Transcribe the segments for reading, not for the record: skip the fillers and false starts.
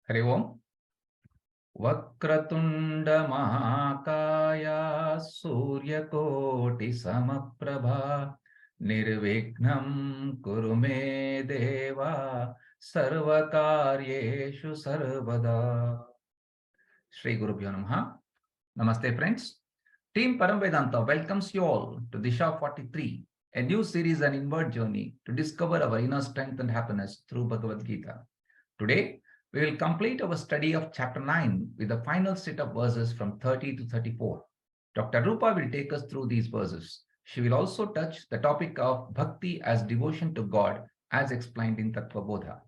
Hari Om. Vakratunda Mahakaya Suryakoti Samaprabha Nirvignam Kurume Deva Sarvakaryeshu Sarvada. Shri Guru Bhyo Namaha. Namaste friends. Team Param Vedanta welcomes you all to DISHA 43, a new series and inward journey to discover our inner strength and happiness through Bhagavad Gita. Today, we will complete our study of chapter 9 with the final set of verses from 30 to 34. Dr. Rupa will take us through these verses. She will also touch the topic of bhakti as devotion to God as explained in Tattva Bodha.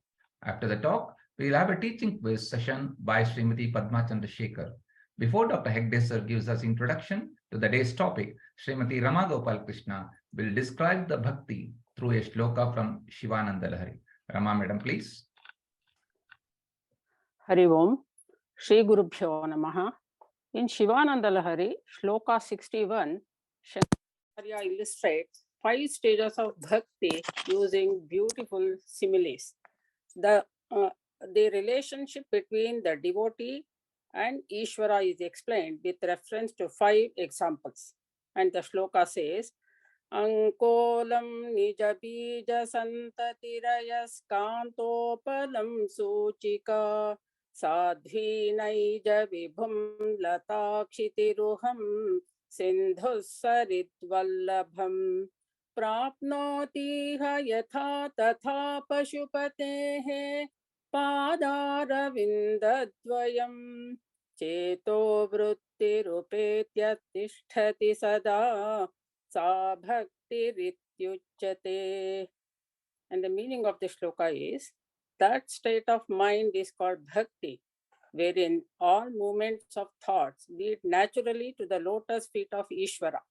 After the talk, we will have a teaching quiz session by Srimati Padma Chandrasekhar. Before Dr. Hegde sir gives us introduction to the day's topic, Srimati Rama Gopal Krishna will describe the bhakti through a shloka from Shivananda Lahari. Rama madam, please. Hari Om, Shri Guru Bhyo Namaha. In Shivananda Lahari, Shloka 61, Shankaracharya illustrates 5 stages of bhakti using beautiful similes. The relationship between the devotee and Ishvara is explained with reference to 5 examples. And the shloka says, Ankolam nija bija santatirayas kantopalam suchika sadhinaija vibhum latakshitiruham sindhusaridvallabham prapnotiha yatha tatha pashupatehe padaravindatvayam cheto vrittirupetya tisthati sada sa bhakti rityuchyate. And the meaning of the shloka is, that state of mind is called bhakti, wherein all movements of thoughts lead naturally to the lotus feet of Ishvara.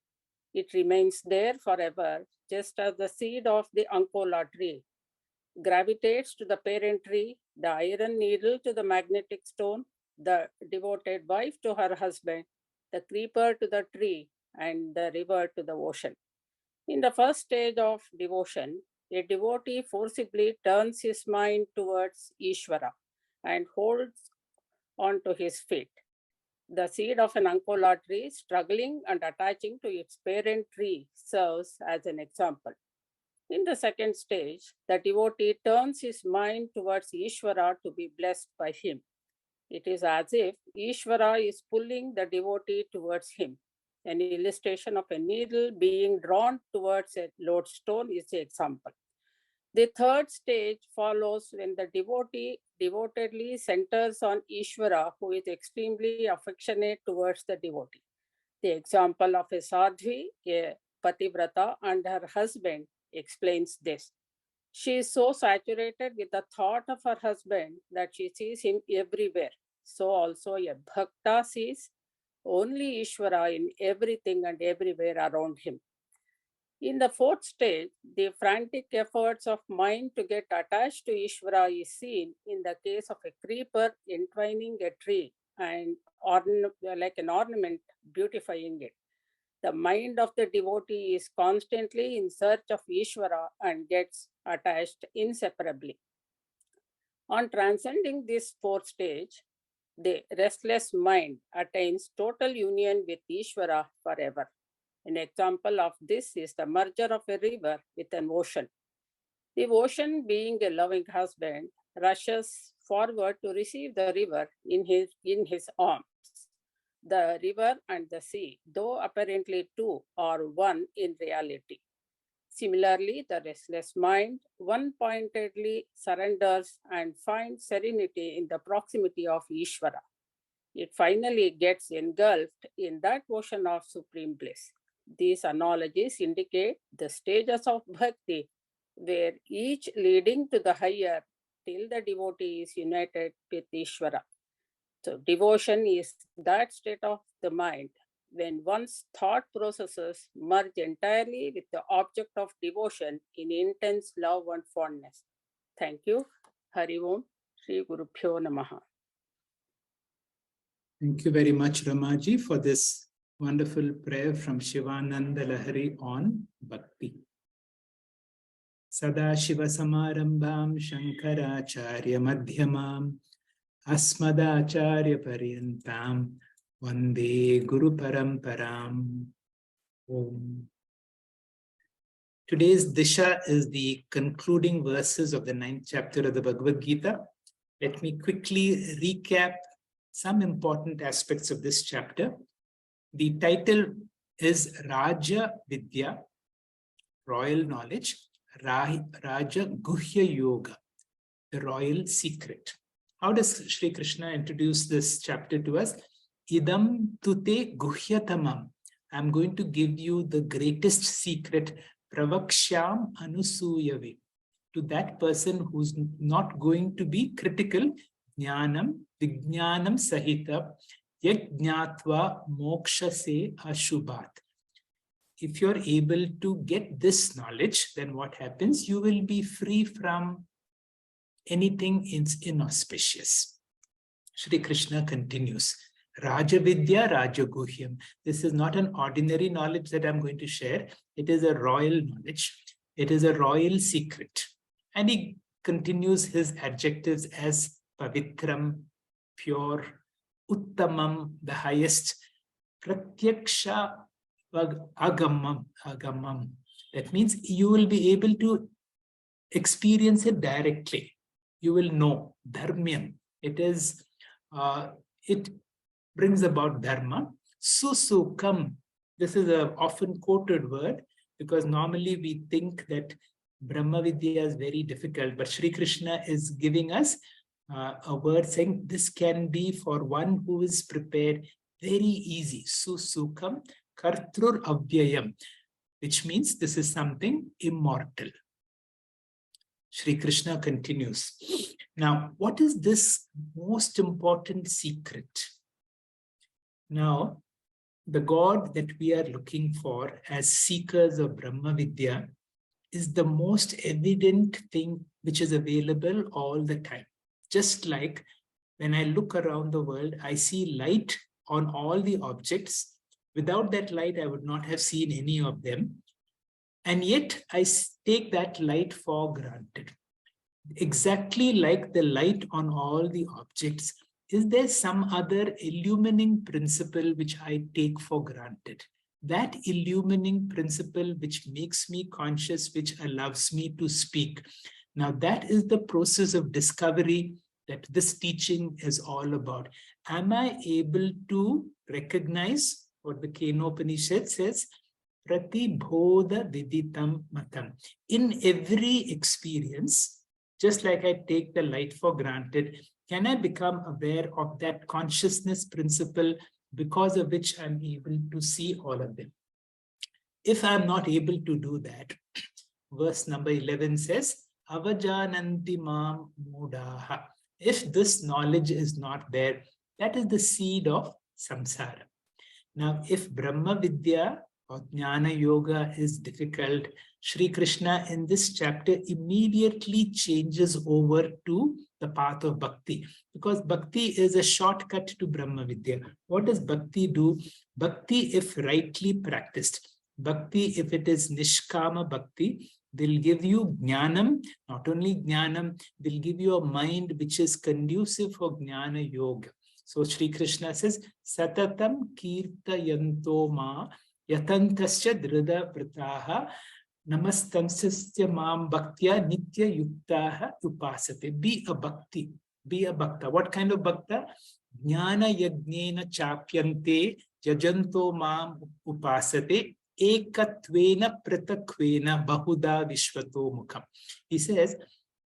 It remains there forever, just as the seed of the Ankola tree gravitates to the parent tree, the iron needle to the magnetic stone, the devoted wife to her husband, the creeper to the tree, and the river to the ocean. In the first stage of devotion, a devotee forcibly turns his mind towards Ishvara and holds on to his feet. The seed of an Ankola tree struggling and attaching to its parent tree serves as an example. In the second stage, the devotee turns his mind towards Ishvara to be blessed by him. It is as if Ishvara is pulling the devotee towards him. An illustration of a needle being drawn towards a lodestone is the example. The third stage follows when the devotee devotedly centers on Ishvara, who is extremely affectionate towards the devotee. The example of a sadhvi, a pativrata, and her husband explains this. She is so saturated with the thought of her husband that she sees him everywhere. So also a bhakta sees only Ishvara in everything and everywhere around him. In the fourth stage, the frantic efforts of mind to get attached to Ishvara is seen in the case of a creeper entwining a tree and like an ornament beautifying it. The mind of the devotee is constantly in search of Ishvara and gets attached inseparably. On transcending this fourth stage, the restless mind attains total union with Ishvara forever. An example of this is the merger of a river with an ocean. The ocean, being a loving husband, rushes forward to receive the river in his arms. The river and the sea, though apparently two, are one in reality. Similarly, the restless mind one-pointedly surrenders and finds serenity in the proximity of Ishvara. It finally gets engulfed in that ocean of supreme bliss. These analogies indicate the stages of bhakti, where each leading to the higher till the devotee is united with Ishvara. So devotion is that state of the mind when one's thought processes merge entirely with the object of devotion in intense love and fondness. Thank you. Hari Om, Shri Guru Bhyo Namaha. Thank you very much, Ramaji, for this wonderful prayer from Shivananda Lahari on Bhakti. Sada Shiva Samarambham Shankaracharya Madhyamam Asmadacharya Paryantam Vande Guru Paramparam. Om. Today's DISHA is the concluding verses of the 9th chapter of the Bhagavad Gita. Let me quickly recap some important aspects of this chapter. The title is Raja Vidya, royal knowledge, Raja Guhya Yoga, the royal secret. How does Sri Krishna introduce this chapter to us? Idam tute guhyatamam. I'm going to give you the greatest secret, pravaksham anusuyave, to that person who's not going to be critical. Jnanam vijnanam sahita yajnatva moksha se ashubhat. If you're able to get this knowledge, then what happens? You will be free from anything inauspicious. Shri Krishna continues. Raja Vidya, Raja Guhyam. This is not an ordinary knowledge that I'm going to share. It is a royal knowledge. It is a royal secret. And he continues his adjectives as Pavitram, pure, Uttamam, the highest, Pratyaksha Agamam. That means you will be able to experience it directly. You will know dharmyam. It brings about dharma. Susukam. This is a often quoted word because normally we think that Brahma Vidya is very difficult, but Sri Krishna is giving us a word saying this can be for one who is prepared very easy. Susukam kartrur avyayam, which means this is something immortal. Sri Krishna continues. Now, what is this most important secret? Now, the God that we are looking for as seekers of Brahma Vidya is the most evident thing which is available all the time. Just like when I look around the world, I see light on all the objects. Without that light, I would not have seen any of them. And yet I take that light for granted. Exactly like the light on all the objects, is there some other illumining principle which I take for granted? That illumining principle which makes me conscious, which allows me to speak. Now that is the process of discovery that this teaching is all about. Am I able to recognize what the Kenopanishad says? Pratibodha viditam matam. In every experience, just like I take the light for granted, can I become aware of that consciousness principle because of which I'm able to see all of them? If I'm not able to do that, verse number 11 says, avajananti mam mudaha. If this knowledge is not there, that is the seed of samsara. Now, if Brahma Vidya or Jnana Yoga is difficult, Sri Krishna in this chapter immediately changes over to the path of bhakti, because bhakti is a shortcut to Brahma Vidya. What does bhakti do? Bhakti, if rightly practiced, bhakti, if it is nishkama bhakti, will give you jnanam. Not only jnanam, will give you a mind which is conducive for Jnana Yoga. So Sri Krishna says, Satatam kirtayanto ma yatantasya drida vritaha namastansasya mam bhaktya nitya yuktaha upasate. Be a bhakti, be a bhakta. What kind of bhakta? Jnana yagnena chapyante yajanto mam upasate ekatvena pratakvena bahuda vishvato mukham. He says,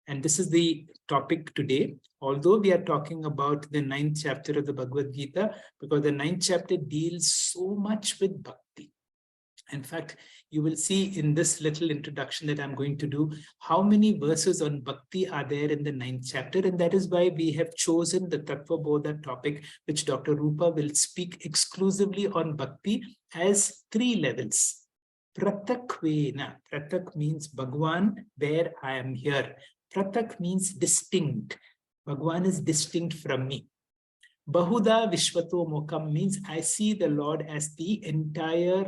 and this is the topic today, although we are talking about the 9th chapter of the Bhagavad Gita, because the 9th chapter deals so much with bhakti. In fact, you will see in this little introduction that I'm going to do, how many verses on bhakti are there in the 9th chapter. And that is why we have chosen the Tattva Bodha topic, which Dr. Rupa will speak exclusively on bhakti as 3 levels. Pratakvena. Pratak means Bhagwan, where I am here. Pratak means distinct. Bhagwan is distinct from me. Bahuda Vishvato Mukham means I see the Lord as the entire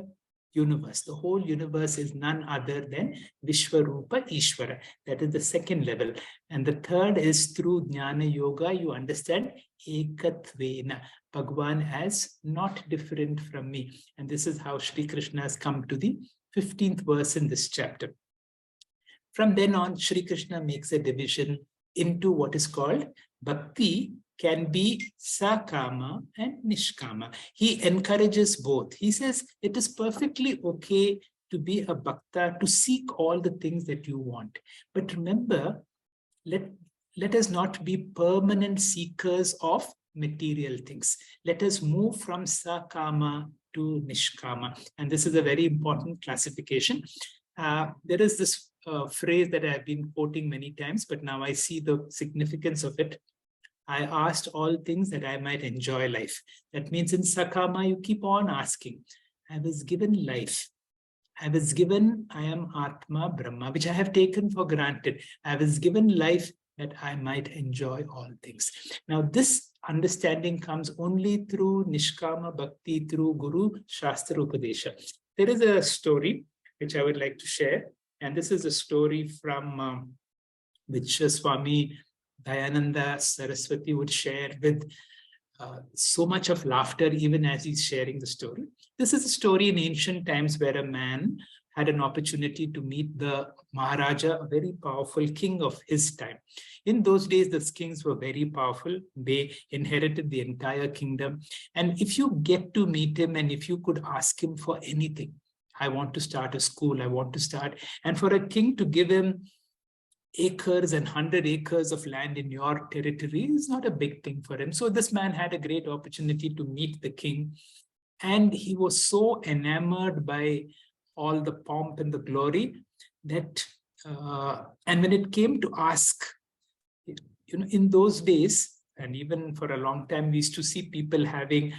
universe. The whole universe is none other than Vishwarupa Ishvara. That is the second level. And the third is through Jnana Yoga, you understand Ekatvena, Bhagwan as not different from me. And this is how Sri Krishna has come to the 15th verse in this chapter. From then on, Sri Krishna makes a division into what is called bhakti, can be sakama and nishkama. He encourages both. He says it is perfectly okay to be a bhakta, to seek all the things that you want. But remember, let us not be permanent seekers of material things. Let us move from sakama to nishkama. And this is a very important classification. There is this phrase that I've been quoting many times, but now I see the significance of it. I asked all things that I might enjoy life. That means in sakama, you keep on asking. I was given life. I was given, I am Atma Brahma, which I have taken for granted. I was given life that I might enjoy all things. Now, this understanding comes only through Nishkama Bhakti, through Guru Shastra Upadesha. There is a story which I would like to share. And this is a story from which Swami Dayananda Saraswati would share with so much of laughter, even as he's sharing the story. This is a story in ancient times where a man had an opportunity to meet the Maharaja, a very powerful king of his time. In those days, the kings were very powerful. They inherited the entire kingdom. And if you get to meet him and if you could ask him for anything, I want to start a school, I want to start, and for a king to give him acres and 100 acres of land in your territory is not a big thing for him. So this man had a great opportunity to meet the king. And he was so enamored by all the pomp and the glory that, and when it came to ask, in those days, and even for a long time, we used to see people having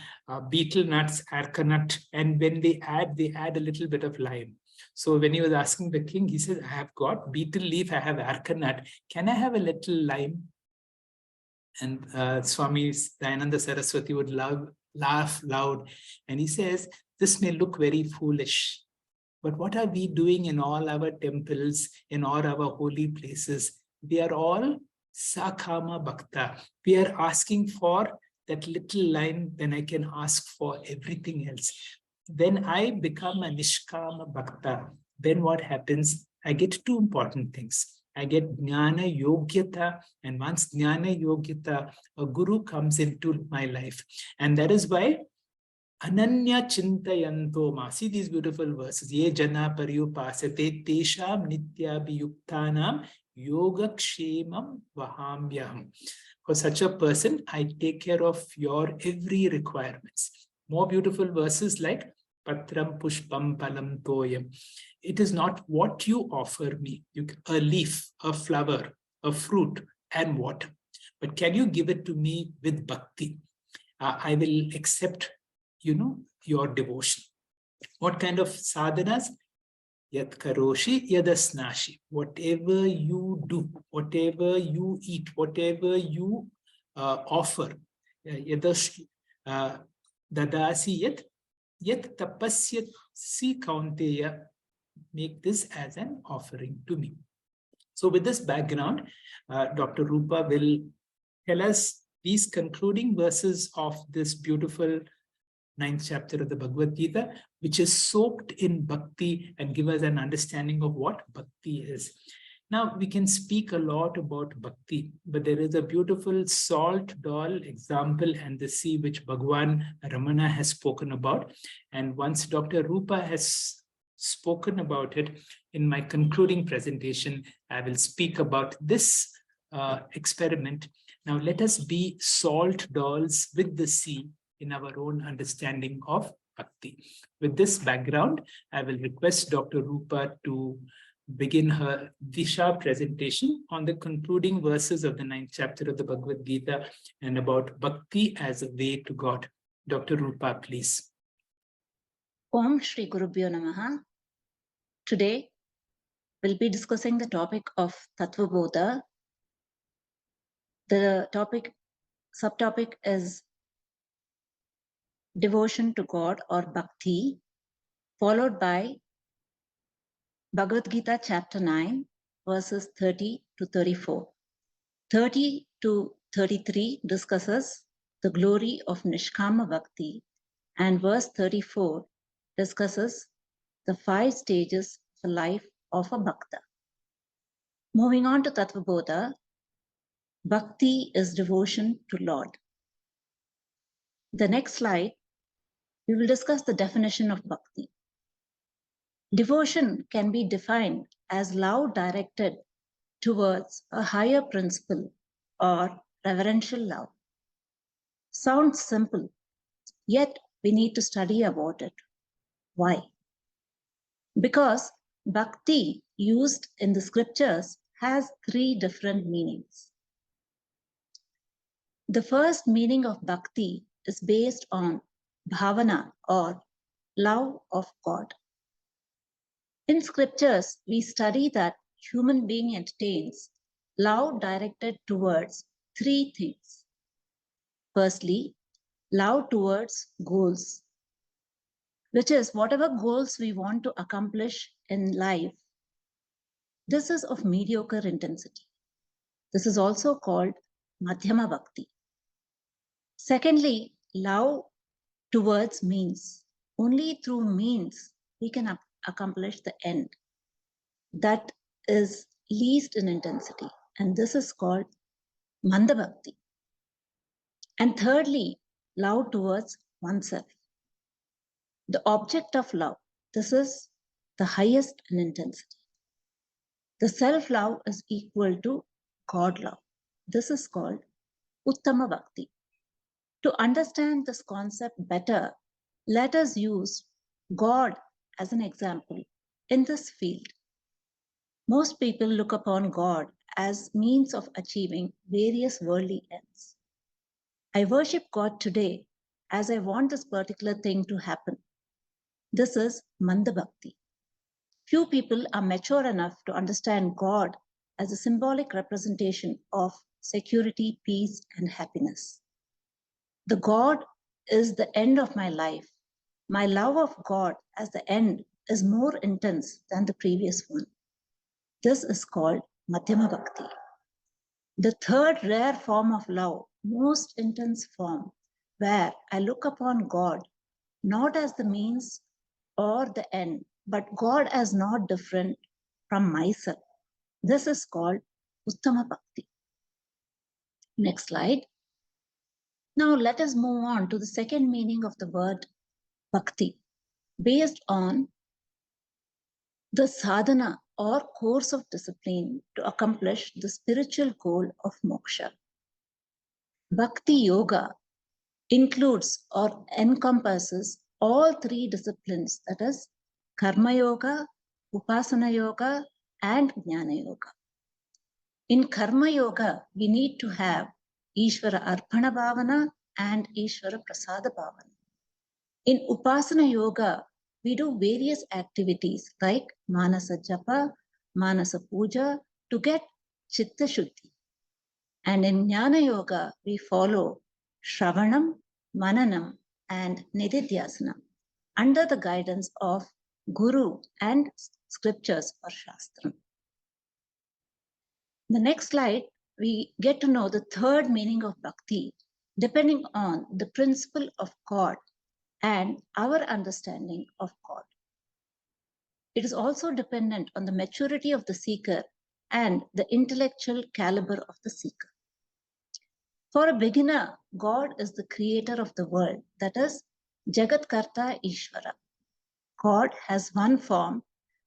betel nuts, arecanut, and when they add a little bit of lime. So when he was asking the king, he said, I have got betel leaf, I have arecanut. Can I have a little lime? And Swami Dayananda Saraswati would laugh loud. And he says, this may look very foolish, but what are we doing in all our temples, in all our holy places? We are all sakama bhakta. We are asking for that little line, then I can ask for everything else. When I become a nishkama bhakta, then what happens? I get two important things. I get jnana yogyata, and once jnana yogyata, a guru comes into my life. And that is why Ananya Chintayanto Ma. See these beautiful verses. Ye jana paryupasate tesham nityabhiyuktanam yogakshemam vahamyam. For such a person, I take care of your every requirements. More beautiful verses like Patram Pushpam Palam Toyam. It is not what you offer me, a leaf, a flower, a fruit, and water. But can you give it to me with bhakti? I will accept, your devotion. What kind of sadhanas? Yat karoshi yadasnashi. Whatever you do, whatever you eat, whatever you offer. Yadash dadasi yat tapasyat si kaunteya. Make this as an offering to me. So with this background, Dr. Rupa will tell us these concluding verses of this beautiful 9th chapter of the Bhagavad Gita, which is soaked in bhakti, and give us an understanding of what bhakti is. Now, we can speak a lot about bhakti, but there is a beautiful salt doll example and the sea which Bhagwan Ramana has spoken about. And once Dr. Rupa has spoken about it, in my concluding presentation, I will speak about this experiment. Now, let us be salt dolls with the sea in our own understanding of bhakti. With this background, I will request Dr. Rupa to begin her DISHA presentation on the concluding verses of the 9th chapter of the Bhagavad Gita and about bhakti as a way to God. Dr. Rupa, please. Om Shri Gurubhyo Namaha. Today, we'll be discussing the topic of Tattva Bodha. The subtopic is devotion to God or bhakti. followed by Bhagavad Gita chapter 9, verses 30 to 34. 30 to 33 discusses the glory of Nishkama Bhakti, and verse 34 discusses the 5 stages of the life of a bhakta. Moving on to Tattvabodha, Bhakti is devotion to Lord. The next slide, we will discuss the definition of Bhakti. Devotion can be defined as love directed towards a higher principle or reverential love. Sounds simple, yet we need to study about it. Why? Because Bhakti used in the scriptures has 3 different meanings. The first meaning of Bhakti is based on bhavana or love of God. In scriptures, we study that human being entertains love directed towards 3 things. Firstly, love towards goals, which is whatever goals we want to accomplish in life. This is of mediocre intensity. This is also called Madhyama Bhakti. Secondly, love towards means. Only through means we can accomplish the end. That is least in intensity, and this is called Manda Bhakti. And thirdly, love towards oneself. The object of love, this is the highest in intensity. The self-love is equal to God love. This is called Uttama Bhakti. To understand this concept better, let us use God as an example in this field. Most people look upon God as means of achieving various worldly ends. I worship God today as I want this particular thing to happen. This is Manda Bhakti. Few people are mature enough to understand God as a symbolic representation of security, peace, and happiness. The God is the end of my life. My love of God as the end is more intense than the previous one. This is called Madhyama Bhakti. The third rare form of love, most intense form, where I look upon God not as the means or the end, but God as not different from myself. This is called Uttama Bhakti. Next slide. Now let us move on to the second meaning of the word Bhakti, based on the sadhana or course of discipline to accomplish the spiritual goal of moksha. Bhakti Yoga includes or encompasses all 3 disciplines, that is Karma Yoga, Upasana Yoga, and Jnana Yoga. In Karma Yoga, we need to have Ishvara Arpana Bhavana and Ishvara Prasada Bhavana. In Upasana Yoga, we do various activities like Manasa Japa, Manasa Puja to get Chitta Shuddhi. And in Jnana Yoga, we follow Shravanam, Mananam, and Nididhyasanam under the guidance of Guru and scriptures or Shastram. The next slide, we get to know the third meaning of Bhakti, depending on the principle of God and our understanding of God. It is also dependent on the maturity of the seeker and the intellectual caliber of the seeker. For a beginner, God is the creator of the world, that is Jagat Karta Ishvara. God has one form,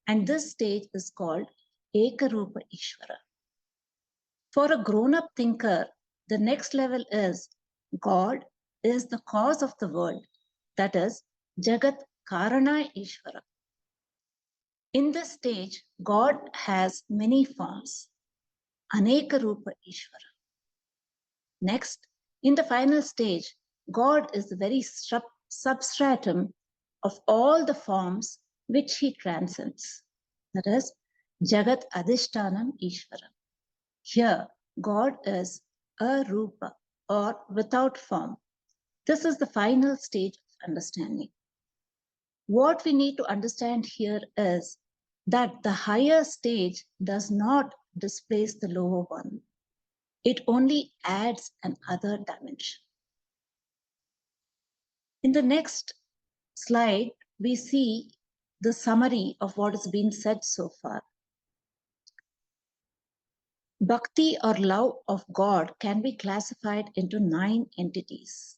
and this stage is called Ekarupa Ishvara. For a grown-up thinker, the next level is God is the cause of the world, that is Jagat Karana Ishvara. In this stage, God has many forms, Aneka Rupa Ishvara. Next, in the final stage, God is the very substratum of all the forms which he transcends. That is, Jagat Adhishtanam Ishvara. Here, God is Arupa or without form. This is the final stage of understanding. What we need to understand here is that the higher stage does not displace the lower one. It only adds another dimension. In the next slide, we see the summary of what has been said so far. Bhakti or love of God can be classified into 9 entities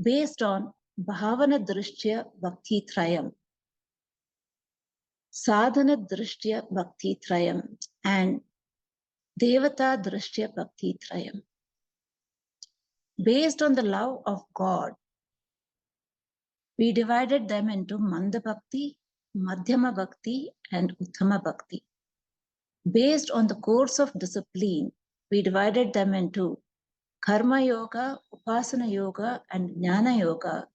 based on Bhavana Drishtya Bhakti Trayam, Sadhana Drishtya Bhakti Trayam, and Devata Drishtya Bhakti Trayam. Based on the love of God, we divided them into Manda Bhakti, Madhyama Bhakti, and Uttama Bhakti. Based on the course of discipline, we divided them into Karma Yoga, Upasana Yoga, and Jnana Yoga,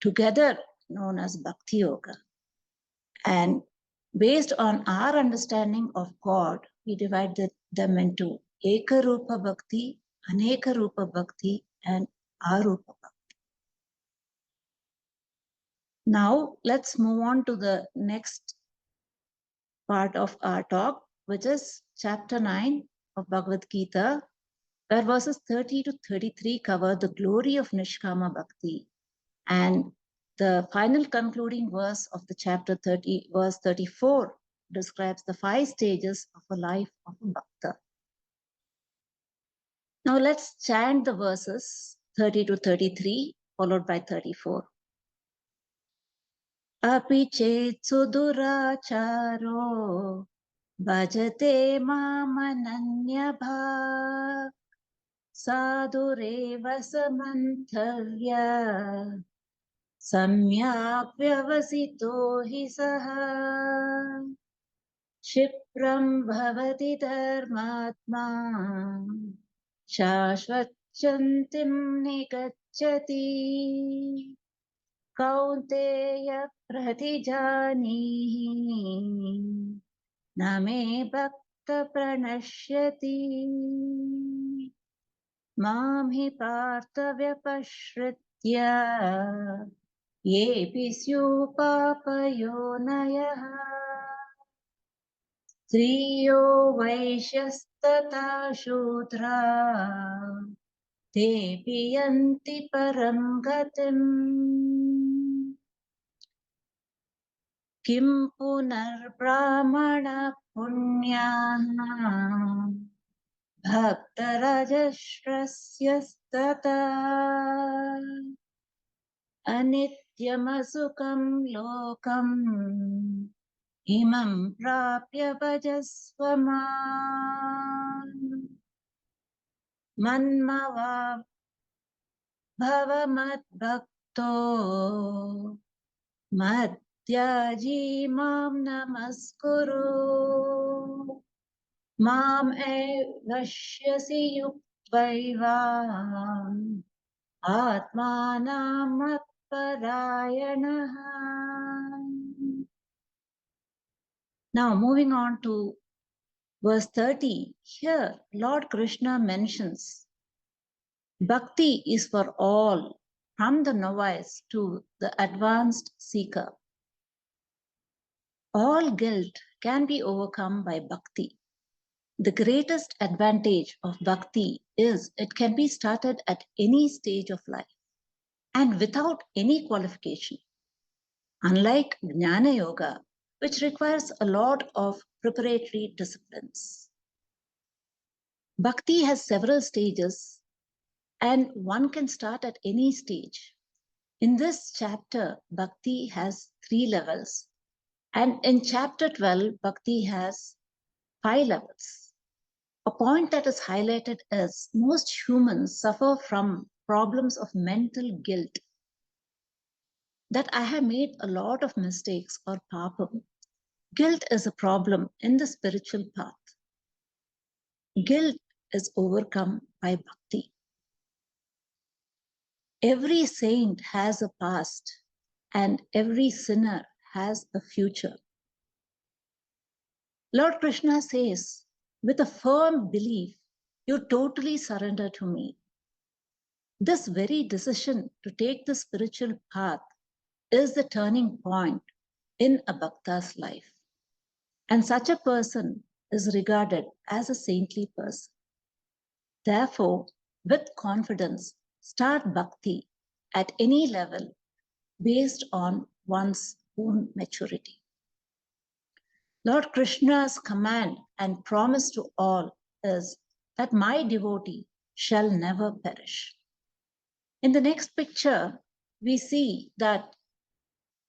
together known as Bhakti Yoga. And based on our understanding of God, we divided them into Eka Rupa Bhakti, Aneka Rupa Bhakti, and Arupa Bhakti. Now, let's move on to the next part of our talk, which is chapter 9 of Bhagavad Gita, where verses 30 to 33 cover the glory of Nishkama Bhakti. And the final concluding verse of the chapter 30, verse 34, describes the 5 stages of a life of a bhakta. Now let's chant the verses 30 to 33, followed by 34. Api chet suduracharo bhajate mamananya bhak sadureva samanthavya samyak vyavasito hi saha Shipram bhavati dharmatma shashvachantim nigacchati Kaunteya pratijanihi name bhakta pranashyati mam hi partha vyapashritya yepi syu papayonayah Striyo vaishyastata shudra tepi yanti param gatim Kim punar brahmana punyaha bhakta rajashrasya anityamasukam lokam imam prapya vajasvaman manmava bhavamat bhakto Madhyaji mam namaskuru mam vashyasi yuktvaivam atmanam matparayanaha. Now moving on to verse 30, here Lord Krishna mentions Bhakti is for all, from the novice to the advanced seeker. All guilt can be overcome by bhakti. The greatest advantage of bhakti is it can be started at any stage of life and without any qualification. Unlike Jnana Yoga, which requires a lot of preparatory disciplines. Bhakti has several stages and one can start at any stage. In this chapter, Bhakti has 3 levels. And in chapter 12, Bhakti has 5 levels. A point that is highlighted is most humans suffer from problems of mental guilt. That I have made a lot of mistakes or papam. Guilt is a problem in the spiritual path. Guilt is overcome by bhakti. Every saint has a past and every sinner has a future. Lord Krishna says, with a firm belief, you totally surrender to me. This very decision to take the spiritual path is the turning point in a bhakta's life. And such a person is regarded as a saintly person. Therefore, with confidence, start bhakti at any level based on one's own maturity. Lord Krishna's command and promise to all is that my devotee shall never perish. In the next picture, we see that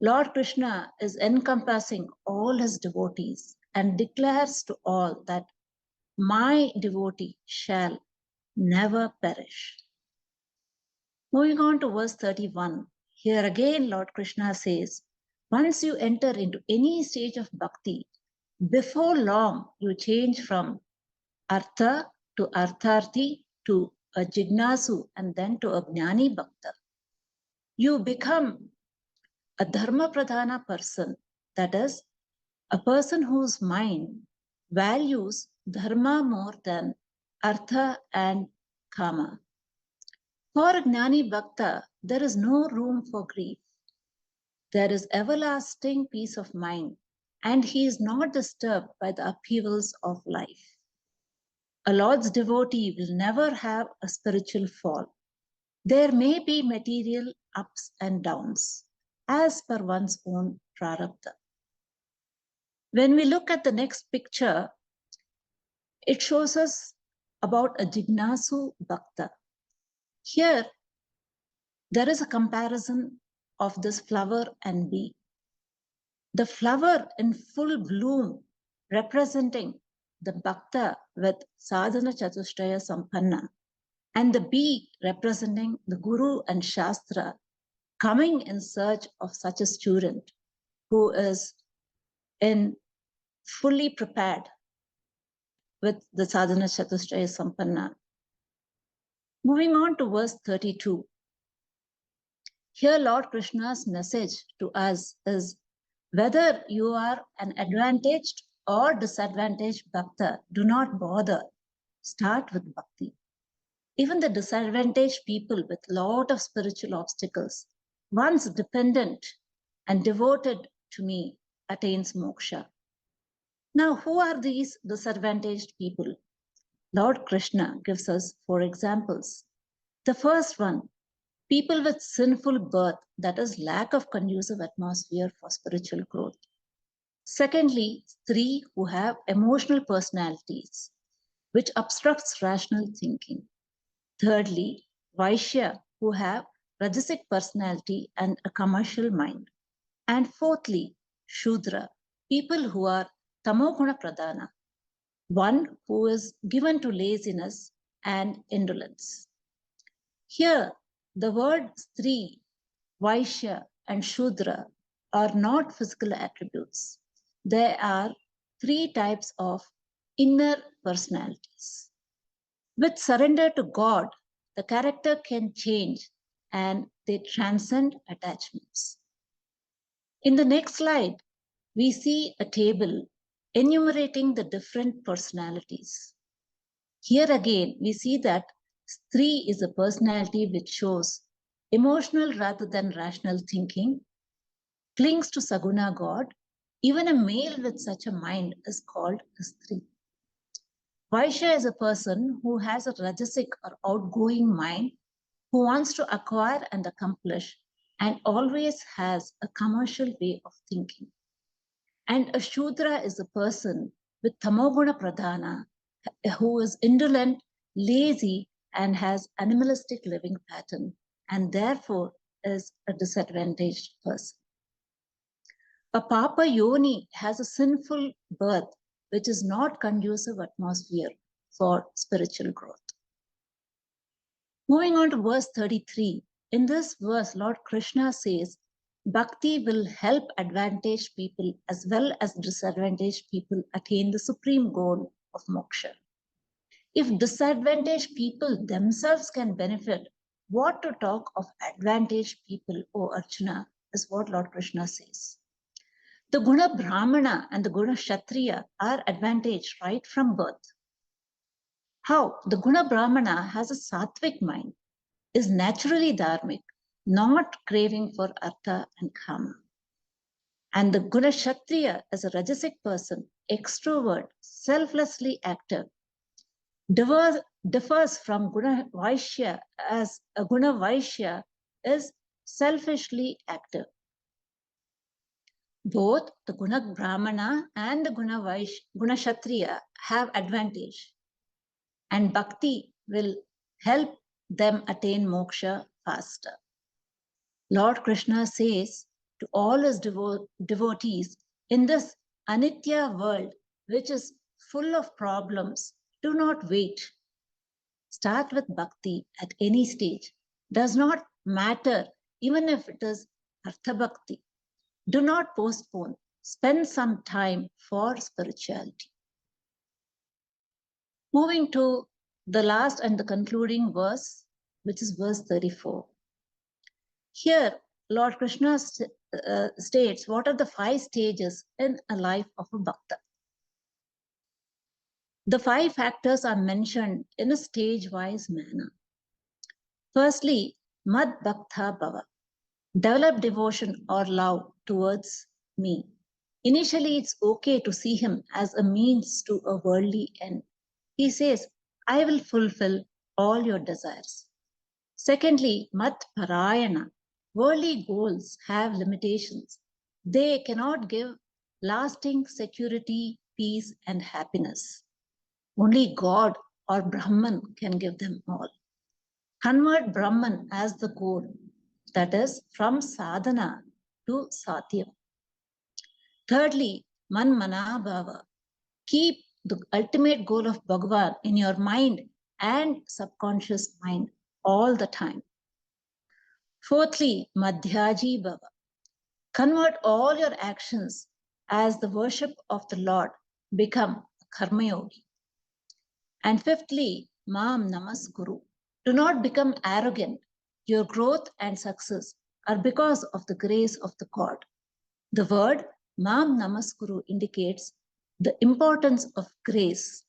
Lord Krishna is encompassing all his devotees and declares to all that my devotee shall never perish. Moving on to verse 31, here again Lord Krishna says, once you enter into any stage of bhakti, before long you change from artha to artharthi to a jignasu and then to a jnani bhakta. You become a dharma pradhana person, that is, a person whose mind values dharma more than artha and kama. For a jnani bhakta, there is no room for grief. There is everlasting peace of mind, and he is not disturbed by the upheavals of life. A Lord's devotee will never have a spiritual fall. There may be material ups and downs, as per one's own prarabdha. When we look at the next picture, it shows us about a jignasu bhakta. Here, there is a comparison of this flower and bee. The flower in full bloom representing the bhakta with sadhana chatushtaya sampanna, and the bee representing the guru and shastra coming in search of such a student who is fully prepared with the sadhana chatushtaya sampanna. Moving on to verse 32. Here Lord Krishna's message to us is, whether you are an advantaged or disadvantaged bhakta, do not bother. Start with bhakti. Even the disadvantaged people with lot of spiritual obstacles, once dependent and devoted to me, attains moksha. Now, who are these disadvantaged people? Lord Krishna gives us 4 examples. The first one, people with sinful birth, that is lack of conducive atmosphere for spiritual growth. Secondly, 3 who have emotional personalities, which obstructs rational thinking. Thirdly, Vaisya, who have rajasic personality and a commercial mind. And fourthly, Shudra, people who are tamoguna pradhana, one who is given to laziness and indolence. Here, the words 3, Vaisya and Shudra, are not physical attributes. They are 3 types of inner personalities. With surrender to God, the character can change and they transcend attachments. In the next slide, we see a table enumerating the different personalities. Here again, we see that 3 is a personality which shows emotional rather than rational thinking, clings to saguna God. Even a male with such a mind is called as 3. Vaisya is a person who has a rajasic or outgoing mind, who wants to acquire and accomplish, and always has a commercial way of thinking. And a Shudra is a person with tamoguna pradhana, who is indolent, lazy, and has animalistic living pattern, and therefore is a disadvantaged person. A Papa Yoni has a sinful birth, which is not conducive atmosphere for spiritual growth. Moving on to verse 33. In this verse, Lord Krishna says, Bhakti will help advantaged people as well as disadvantaged people attain the supreme goal of moksha. If disadvantaged people themselves can benefit, what to talk of advantaged people, O Arjuna, is what Lord Krishna says. The guna Brahmana and the guna Kshatriya are advantaged right from birth. How? The guna Brahmana has a sattvic mind, is naturally dharmic, not craving for artha and kama. And the guna kshatriya as a rajasic person, extrovert, selflessly active, differs from guna vaisya as a guna vaisya is selfishly active. Both the guna brahmana and the guna kshatriya have advantage, and bhakti will help them attain moksha faster. Lord Krishna says to all his devotees, in this anitya world, which is full of problems, do not wait. Start with bhakti at any stage. Does not matter, even if it is artha bhakti. Do not postpone. Spend some time for spirituality. Moving to the last and the concluding verse, which is verse 34. Here, Lord Krishna states what are the 5 stages in a life of a bhakta. The 5 factors are mentioned in a stage-wise manner. Firstly, mad bhakta bhava. Develop devotion or love towards me. Initially, it's okay to see him as a means to a worldly end. He says, I will fulfill all your desires. Secondly, mat parayana. Worldly goals have limitations. They cannot give lasting security, peace, and happiness. Only God or Brahman can give them all. Convert Brahman as the goal, that is, from sadhana to satyam. Thirdly, man mana bhava. Keep the ultimate goal of Bhagavan in your mind and subconscious mind all the time. Fourthly, madhyaji bhava. Convert all your actions as the worship of the Lord, become karma yogi. And fifthly, mam namas guru. Do not become arrogant. Your growth and success are because of the grace of the God. The word mam namas guru indicates the importance of grace.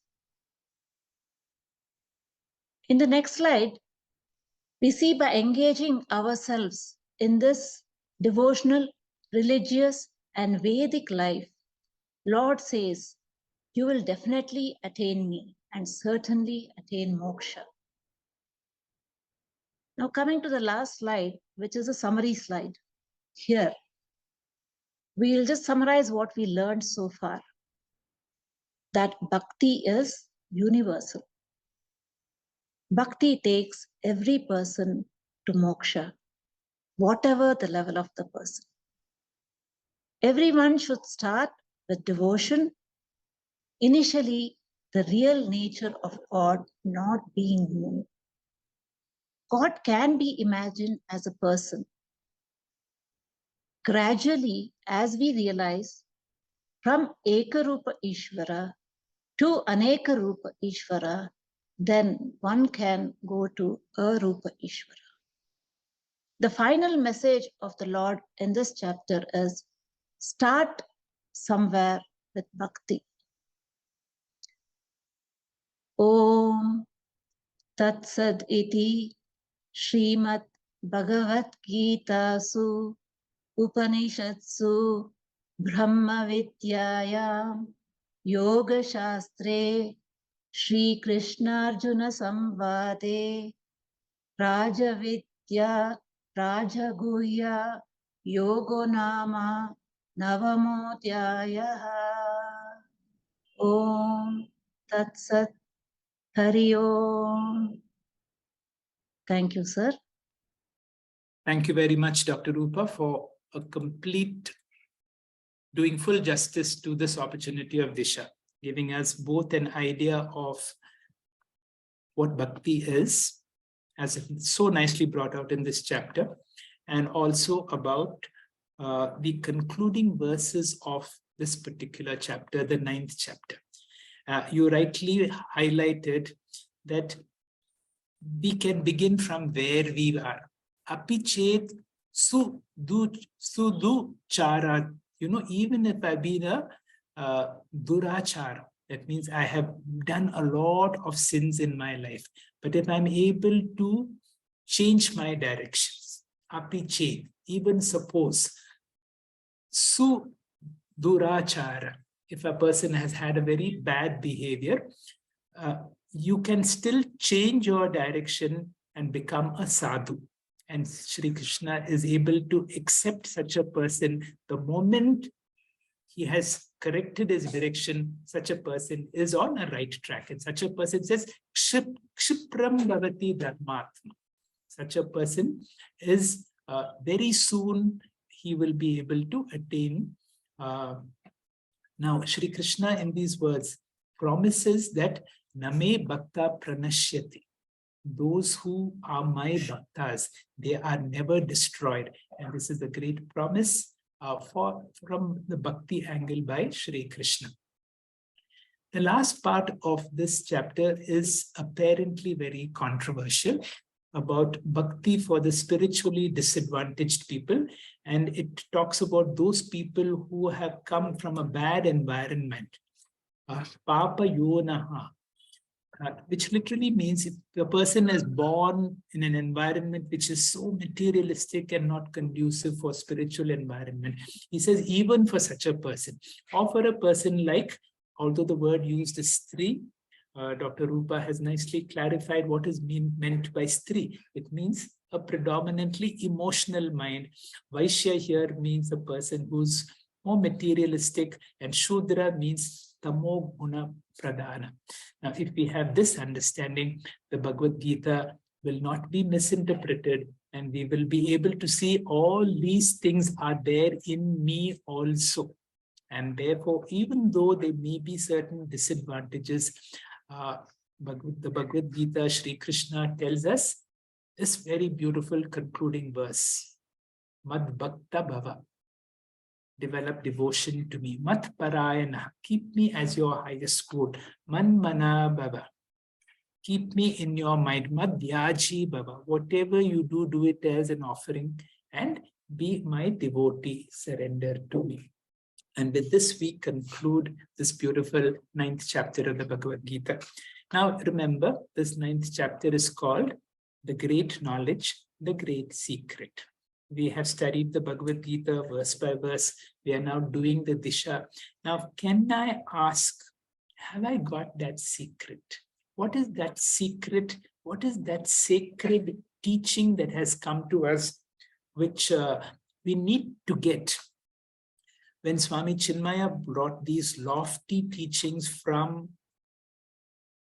In the next slide, we see by engaging ourselves in this devotional, religious, and Vedic life, Lord says, you will definitely attain me and certainly attain moksha. Now coming to the last slide, which is a summary slide. Here, we'll just summarize what we learned so far. That bhakti is universal. Bhakti takes every person to moksha, whatever the level of the person. Everyone should start with devotion. Initially, the real nature of God not being known. God can be imagined as a person. Gradually, as we realize, from Ekarupa Ishvara to Anekarupa Ishvara, then one can go to Arupa Ishvara. The final message of the Lord in this chapter is start somewhere with bhakti. Om Tat Sad Iti Srimad Bhagavad Gita Su Upanishatsu Brahma Vidyayam Yoga Shastre Shri Krishna Arjuna Samvade Raja Vidya Raja Guhya Yogo Nama Navamodhyaya. Om Tat Sat Hari Om. Thank you, sir. Thank you very much, Dr. Rupa, for a complete doing full justice to this opportunity of DISHA, giving us both an idea of what bhakti is, as it's so nicely brought out in this chapter, and also about the concluding verses of this particular chapter, the 9th chapter. You rightly highlighted that we can begin from where we are. Api chet sudu chara. You know, even if I've been a durachara, that means I have done a lot of sins in my life. But if I'm able to change my directions, api chet, even suppose, su durachara, if a person has had a very bad behavior, you can still change your direction and become a sadhu. And Shri Krishna is able to accept such a person the moment he has corrected his direction. Such a person is on a right track. And such a person says, Kshipram bhavati dharmatma. Such a person is very soon he will be able to attain. Now, Shri Krishna in these words promises that Name bhakta pranashyati. Those who are my bhaktas, they are never destroyed. And this is a great promise from the bhakti angle by Shri Krishna. The last part of this chapter is apparently very controversial, about bhakti for the spiritually disadvantaged people. And it talks about those people who have come from a bad environment. Papa yonaha. Which literally means if the person is born in an environment which is so materialistic and not conducive for spiritual environment. He says, even for such a person, or for a person like, although the word used is stri, Dr. Rupa has nicely clarified what is meant by stri. It means a predominantly emotional mind. Vaisya here means a person who's more materialistic, and Shudra means tamo guna pradana. Now, if we have this understanding, the Bhagavad Gita will not be misinterpreted, and we will be able to see all these things are there in me also. And therefore, even though there may be certain disadvantages, the Bhagavad Gita, Shri Krishna tells us this very beautiful concluding verse. Mad bhakta bhava. Develop devotion to me. Mat parayana. Keep me as your highest good. Man mana bhava. Keep me in your mind. Mad dhyaji bhava. Whatever you do, do it as an offering and be my devotee. Surrender to me. And with this, we conclude this beautiful 9th chapter of the Bhagavad Gita. Now, remember, this 9th chapter is called The Great Knowledge, the Great Secret. We have studied the Bhagavad Gita verse by verse. We are now doing the DISHA. Now, can I ask, have I got that secret? What is that secret? What is that sacred teaching that has come to us, which we need to get? When Swami Chinmaya brought these lofty teachings from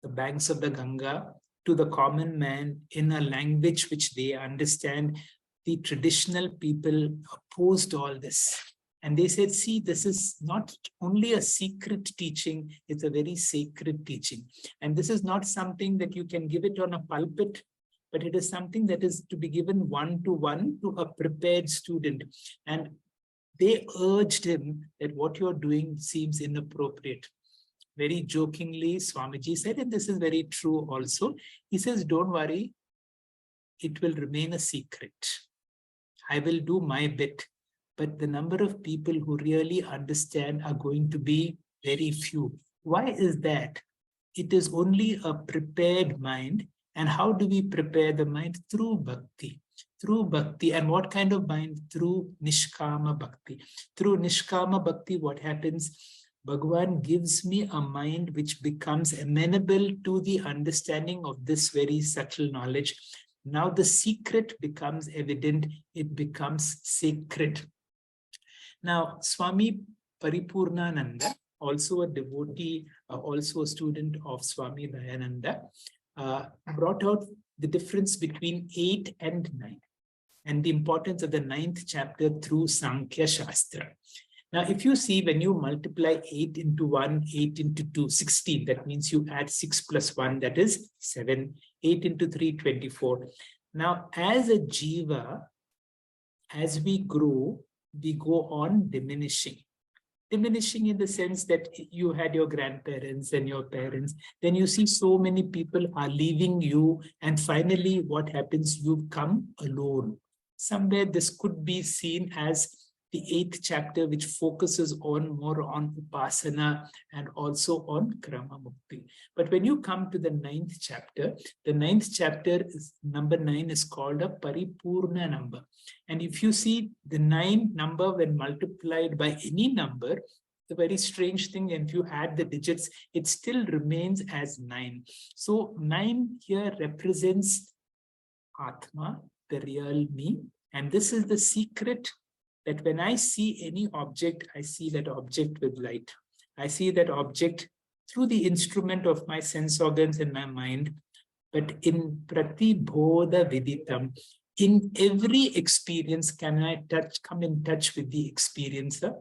the banks of the Ganga to the common man in a language which they understand, the traditional people opposed all this. And they said, see, this is not only a secret teaching, it's a very sacred teaching. And this is not something that you can give it on a pulpit, but it is something that is to be given one-to-one to a prepared student. And they urged him that what you're doing seems inappropriate. Very jokingly, Swamiji said, and this is very true also, he says, don't worry, it will remain a secret. I will do my bit, but the number of people who really understand are going to be very few. Why is that? It is only a prepared mind. And how do we prepare the mind? Through bhakti. Through bhakti. And what kind of mind? Through nishkama bhakti. Through nishkama bhakti, what happens? Bhagavan gives me a mind which becomes amenable to the understanding of this very subtle knowledge. Now the secret becomes evident, it becomes sacred. Now, Swami Paripurnananda, also a devotee, also a student of Swami Dayananda, brought out the difference between 8 and 9 and the importance of the 9th chapter through Sankhya Shastra. Now, if you see, when you multiply 8 into 1, 8 into 2, 16, that means you add 6 plus 1, that is 7, 8 into 3, 24. Now, as a jiva, as we grow, we go on diminishing. Diminishing in the sense that you had your grandparents and your parents, then you see so many people are leaving you, and finally what happens? You come alone. Somewhere this could be seen as the 8th chapter, which focuses more on upasana and also on krama mukti. But when you come to the 9th chapter, the 9th chapter is number 9 is called a paripurna number. And if you see the 9 number when multiplied by any number, the very strange thing, and if you add the digits, it still remains as 9. So 9 here represents Atma, the real me. And this is the secret, that when I see any object, I see that object with light. I see that object through the instrument of my sense organs in my mind. But in pratibodha viditam, in every experience, can I come in touch with the experiencer?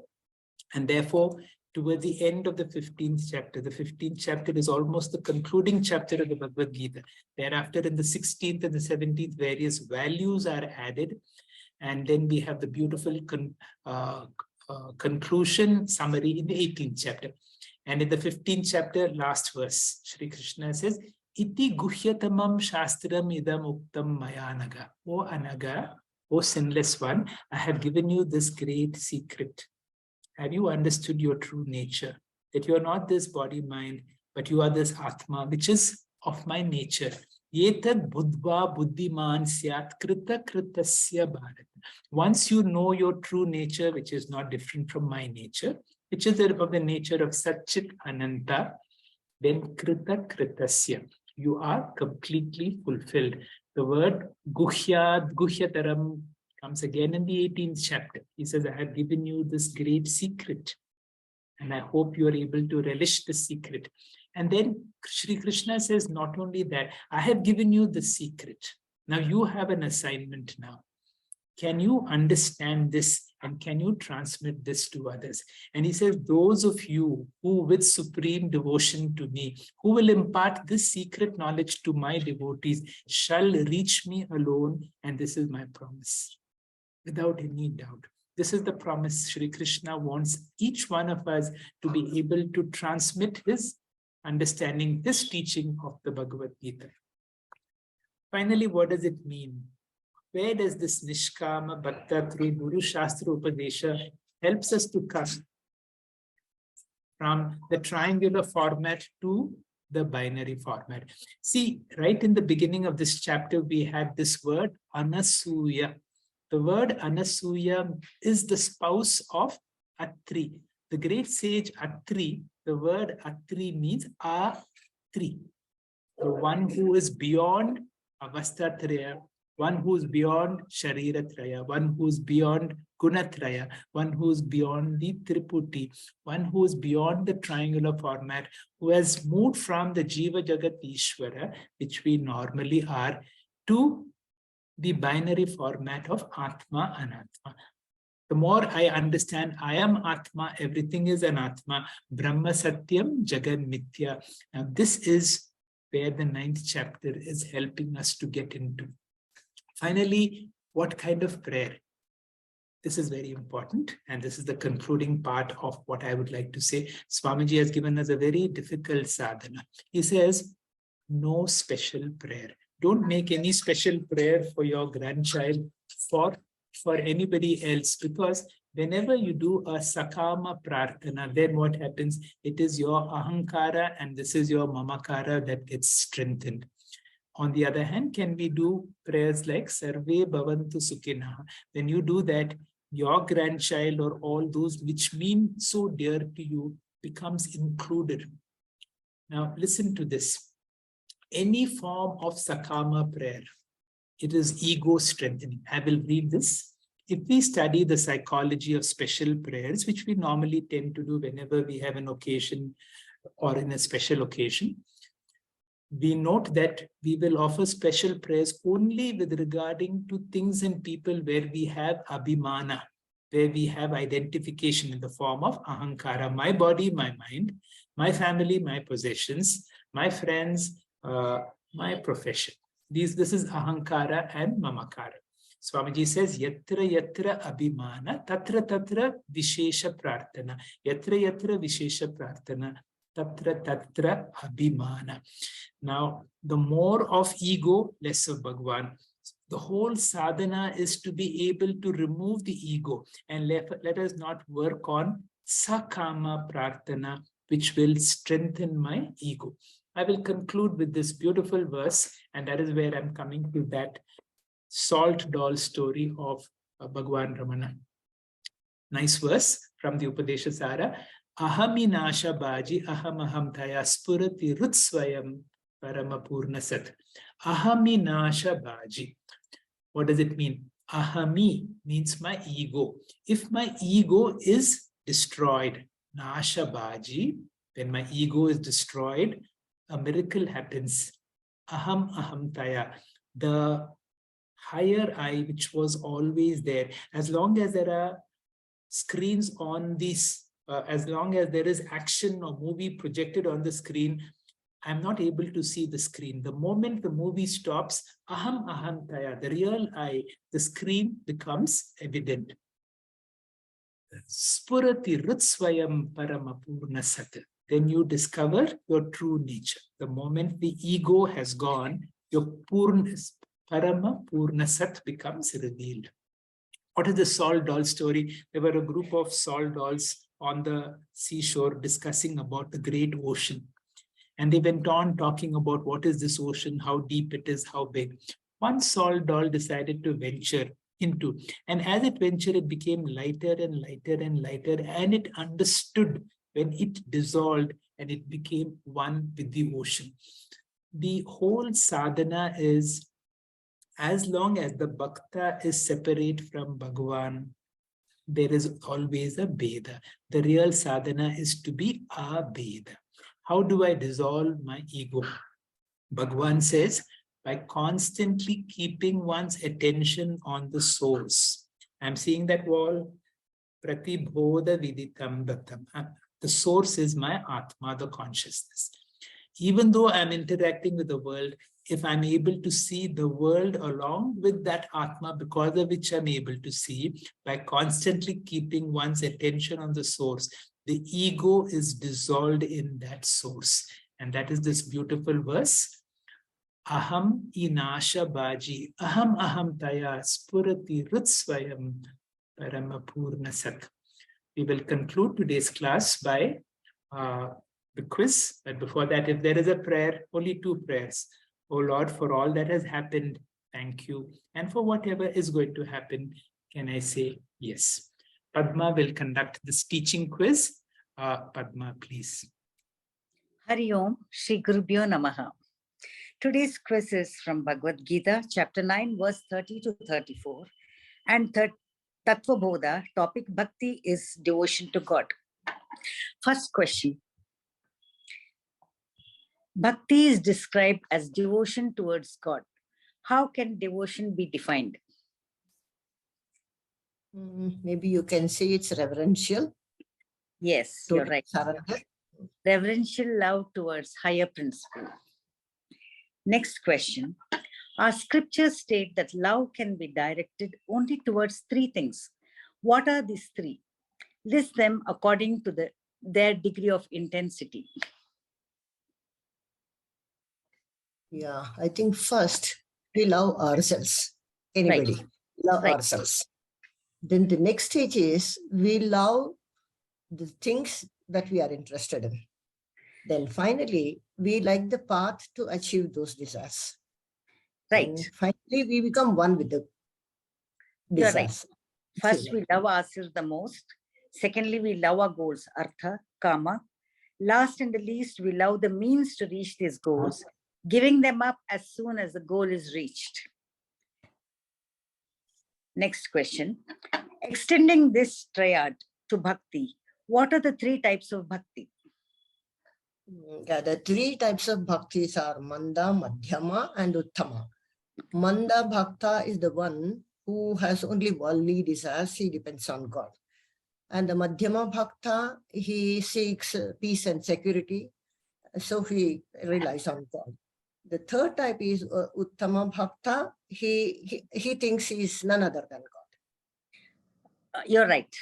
And therefore, toward the end of the 15th chapter, the 15th chapter is almost the concluding chapter of the Bhagavad Gita. Thereafter, in the 16th and the 17th, various values are added. And then we have the beautiful conclusion summary in the 18th chapter. And in the 15th chapter, last verse, Shri Krishna says, Iti guhyatamam shastram idam uktam mayanaga. O Anaga, O sinless one, I have given you this great secret. Have you understood your true nature? That you are not this body, mind, but you are this Atma, which is of my nature. Yetad buddhva buddhiman syat krita kritasya bharat. Once you know your true nature, which is not different from my nature, which is of the nature of Satchit Ananta, then krita kritasya. You are completely fulfilled. The word guhyataram comes again in the 18th chapter. He says, I have given you this great secret, and I hope you are able to relish the secret. And then Shri Krishna says, not only that, I have given you the secret. Now you have an assignment now. Can you understand this, and can you transmit this to others? And he says, those of you who with supreme devotion to me, who will impart this secret knowledge to my devotees, shall reach me alone, and this is my promise. Without any doubt. This is the promise Shri Krishna wants each one of us to be able to transmit his understanding, his teaching of the Bhagavad Gita. Finally, what does it mean? Where does this Nishkama Bhakta through Guru Shastra Upadesha helps us to come from the triangular format to the binary format? See, right in the beginning of this chapter, we had this word Anasuya. The word Anasuya is the spouse of Atri. The great sage Atri, the word Atri means A3. The one who is beyond Avastatraya, one who is beyond Shariratraya, one who is beyond Gunatraya, one who is beyond the Triputi, one who is beyond the triangular format, who has moved from the Jiva Jagat Ishvara, which we normally are, to the binary format of Atma, Anatma. The more I understand I am Atma, everything is an Atma, Brahma Satyam, Jagan Mithya. Now this is where the 9th chapter is helping us to get into. Finally, what kind of prayer? This is very important, and this is the concluding part of what I would like to say. Swamiji has given us a very difficult sadhana. He says, no special prayer. Don't make any special prayer for your grandchild, for anybody else, because whenever you do a sakama prarthana, then what happens? It is your ahankara and this is your mamakara that gets strengthened. On the other hand, can we do prayers like Sarve Bhavantu Sukhinaha? When you do that, your grandchild or all those which mean so dear to you becomes included. Now listen to this. Any form of sakama prayer, it is ego strengthening. I will read this. If we study the psychology of special prayers, which we normally tend to do whenever we have an occasion or in a special occasion, we note that we will offer special prayers only with regarding to things and people where we have abhimana, where we have identification in the form of ahankara, my body, my mind, my family, my possessions, my friends, my profession. This is ahankara and mamakara. Swamiji says, yatra yatra abhimana, tatra tatra vishesha prarthana. Yatra yatra vishesha prarthana, tatra tatra abhimana. Now, the more of ego, less of Bhagwan. The whole sadhana is to be able to remove the ego, and let us not work on sakama prarthana, which will strengthen my ego. I will conclude with this beautiful verse, and that is where I'm coming to that salt doll story of Bhagwan Ramana. Nice verse from the Upadesha Sara. Ahaminasha baji ahamaham thaya spurati rutsvayam paramapurna sat. Ahaminasha baji. What does it mean? Ahami means my ego. If my ego is destroyed, nasha baji, when my ego is destroyed, a miracle happens. Aham taya. The higher I, which was always there, as long as there are screens on this, as long as there is action or movie projected on the screen, I'm not able to see the screen. The moment the movie stops, aham taya, the real I, the screen becomes evident. Spurati rutsvayam paramapurna sat. Then you discover your true nature. The moment the ego has gone, your paramapurna sat becomes revealed. What is the salt doll story? There were a group of salt dolls on the seashore discussing about the great ocean. And they went on talking about what is this ocean, how deep it is, how big. One salt doll decided to venture into, and as it ventured, it became lighter and lighter and lighter, and it understood when it dissolved and it became one with the ocean. The whole sadhana is, as long as the bhakta is separate from Bhagavan, there is always a bheda. The real sadhana is to be a bheda. How do I dissolve my ego? Bhagavan says, by constantly keeping one's attention on the source. I'm seeing that wall. Pratibodha viditam bhattam. The source is my Atma, the consciousness. Even though I'm interacting with the world, if I'm able to see the world along with that Atma, because of which I'm able to see, by constantly keeping one's attention on the source, the ego is dissolved in that source. And that is this beautiful verse. Aham inasha baji, aham taya spurati rutsvayam paramapurna sat. We will conclude today's class by the quiz. But before that, if there is a prayer, only two prayers. Oh Lord, for all that has happened, thank you. And for whatever is going to happen, can I say yes? Padma will conduct this teaching quiz. Padma, please. Hari Om, Shri Gurubhyo Namaha. Today's quiz is from Bhagavad Gita, chapter 9, verse 30 to 34. And Tattva Bodha, topic Bhakti is devotion to God. First question. Bhakti is described as devotion towards God. How can devotion be defined? Maybe you can say it's reverential. Yes, you're right. Surrender. Reverential love towards higher principle. Next question. Our scriptures state that love can be directed only towards three things. What are these three? List them according to their degree of intensity. Yeah, I think first we love ourselves. Anybody, love ourselves. Then the next stage is we love the things that we are interested in. Then finally, we like the path to achieve those desires. Right. And finally, we become one with the desires. Right. First, we love ourselves the most. Secondly, we love our goals, artha, kama. Last and the least, we love the means to reach these goals, giving them up as soon as the goal is reached. Next question. Extending this triad to bhakti, what are the three types of bhakti? Yeah, the three types of bhaktis are manda, madhyama, and uttama. Manda bhakta is the one who has only worldly desires. He depends on God. And the madhyama bhakta, he seeks peace and security, so he relies on God. The third type is uttama bhakta. He thinks he is none other than God. You're right.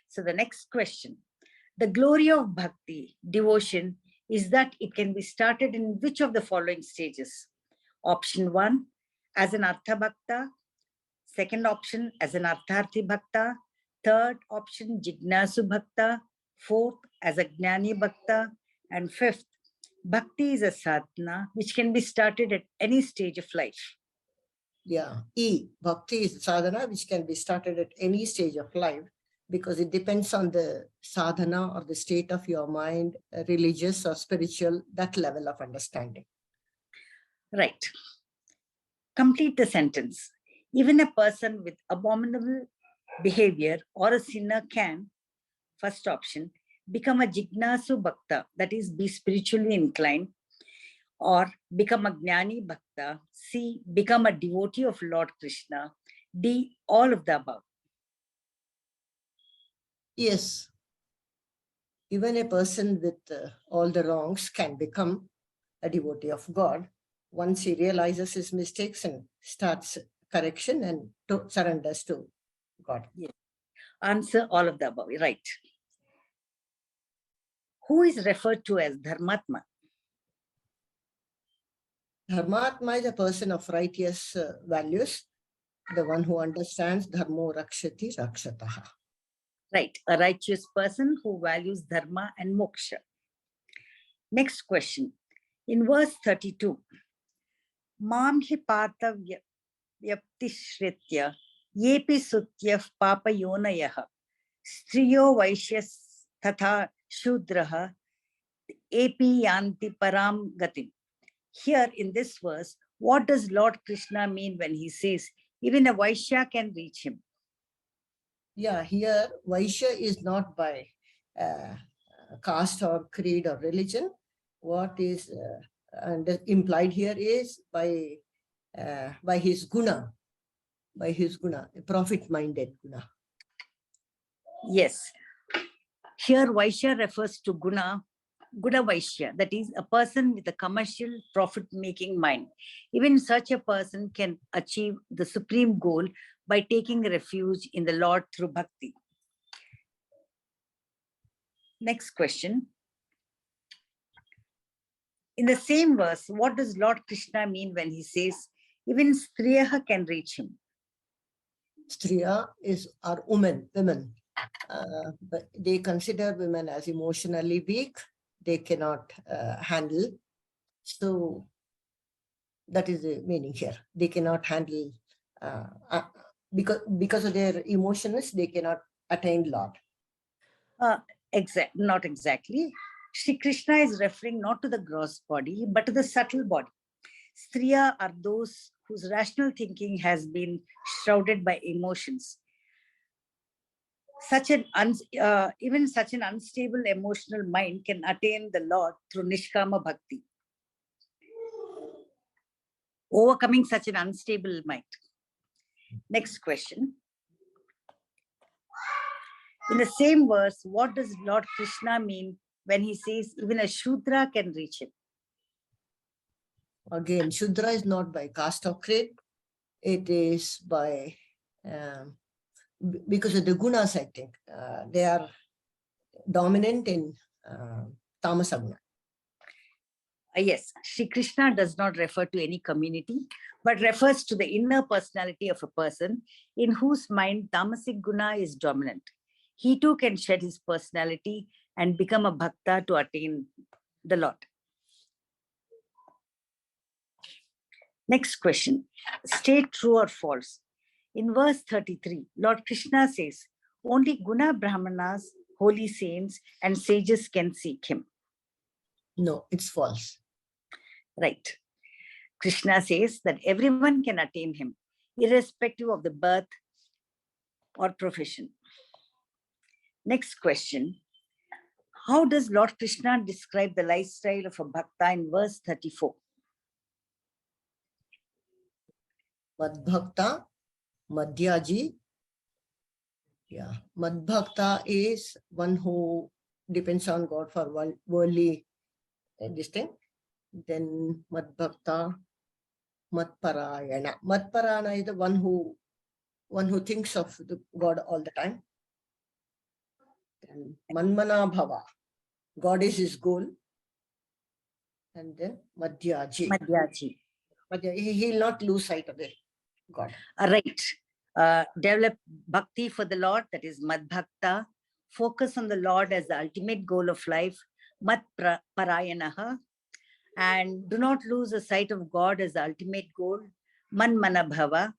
So the next question. The glory of bhakti, devotion, is that it can be started in which of the following stages? Option 1, as an Artha Bhakta, second option as an Artharthi Bhakta, third option Jignasu Bhakta, fourth as a Jnani Bhakta, and fifth, Bhakti is a sadhana which can be started at any stage of life. Yeah, E, bhakti is sadhana which can be started at any stage of life because it depends on the sadhana or the state of your mind, religious or spiritual, that level of understanding. Right. Complete the sentence. Even a person with abominable behavior or a sinner can, first option, become a Jignasu Bhakta, that is, be spiritually inclined, or become a Jnani Bhakta, C, become a devotee of Lord Krishna, D, all of the above. Yes, even a person with all the wrongs can become a devotee of God once he realizes his mistakes and starts correction and surrenders to God. Yes. Answer all of the above, right. Who is referred to as Dharmatma? Dharmatma is a person of righteous values, the one who understands dharmo rakshati rakshataha. Right, a righteous person who values dharma and moksha. Next question. In verse 32, Mam hi pata vyaptishritya yepi sutyaf papa yonayaha striyo vaishyas tatha shudraha epi yanti param gatim. Here in this verse, what does Lord Krishna mean when he says, even a Vaisya can reach him? Yeah, here Vaisya is not by caste or creed or religion. What is implied here is by his guna, a profit-minded guna. Yes. Here Vaisya refers to guna Vaisya, that is a person with a commercial profit-making mind. Even such a person can achieve the supreme goal by taking refuge in the Lord through bhakti. Next question. In the same verse, what does Lord Krishna mean when he says, even Striyaha can reach him? Striya are women. But they consider women as emotionally weak. They cannot handle. So that is the meaning here. They cannot handle because of their emotions. They cannot attain Lord. Not exactly. Shri Krishna is referring not to the gross body, but to the subtle body. Striya are those whose rational thinking has been shrouded by emotions. Even such an unstable emotional mind can attain the Lord through Nishkama Bhakti. Overcoming such an unstable mind. Next question. In the same verse, what does Lord Krishna mean when he says even a Shudra can reach him? Again, Shudra is not by caste or creed. It is by, because of the gunas, I think. They are dominant in tamasa guna. Yes, Shri Krishna does not refer to any community, but refers to the inner personality of a person in whose mind tamasic guna is dominant. He too can shed his personality and become a bhakta to attain the Lord. Next question. State true or false. In verse 33, Lord Krishna says, only guna Brahmanas, holy saints, and sages can seek him. No, it's false. Right. Krishna says that everyone can attain him, irrespective of the birth or profession. Next question. How does Lord Krishna describe the lifestyle of a bhakta in verse 34? Madbhakta, Madhyaji. Yeah, Madbhakta is one who depends on God for worldly this thing. Then Madbhakta, Matparayana. Matparayana is the one who thinks of the God all the time. Then Manmana Bhava, God is his goal. And then Madhyaji. Madhyaji. But he'll not lose sight of the God. Right. Develop bhakti for the Lord, that is mad bhakta. Focus on the Lord as the ultimate goal of life, mad parayanaha. And do not lose the sight of God as the ultimate goal, man manabhava.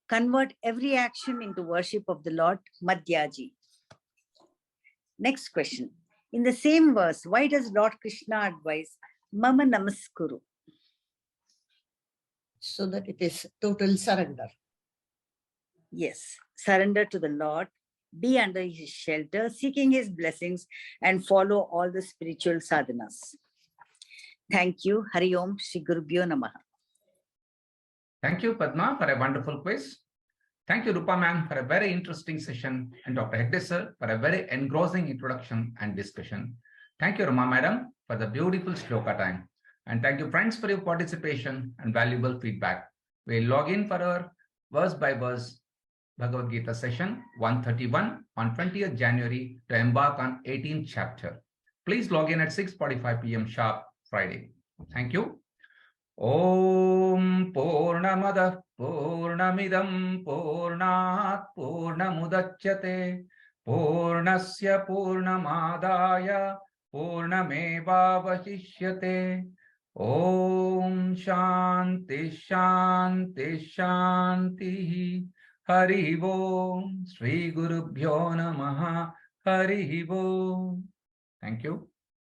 Convert every action into worship of the Lord, madhyaji. Next question. In the same verse, why does Lord Krishna advise mama namaskuru? So that it is total surrender. Yes, surrender to the Lord, be under his shelter, seeking his blessings, and follow all the spiritual sadhanas. Thank you. Hari Om Shri Gurubhyo Namaha. Thank you, Padma, for a wonderful quiz. Thank you, Rupa ma'am, for a very interesting session, and Dr. Hegde sir for a very engrossing introduction and discussion. Thank you, Rama madam, for the beautiful shloka time. And thank you, friends, for your participation and valuable feedback. We'll log in for our verse-by-verse Bhagavad Gita session 131 on 20th January to embark on 18th chapter. Please log in at 6:45 p.m. sharp Friday. Thank you. Om Purnamada Purnamidam Purnat Purnamudachyate Purnasya Purnamadaya Purnamevavashishyate. Om Shanti Shanti Shanti. Hari Om Shri Gurubhyo Namaha. Hari Om. Thank you.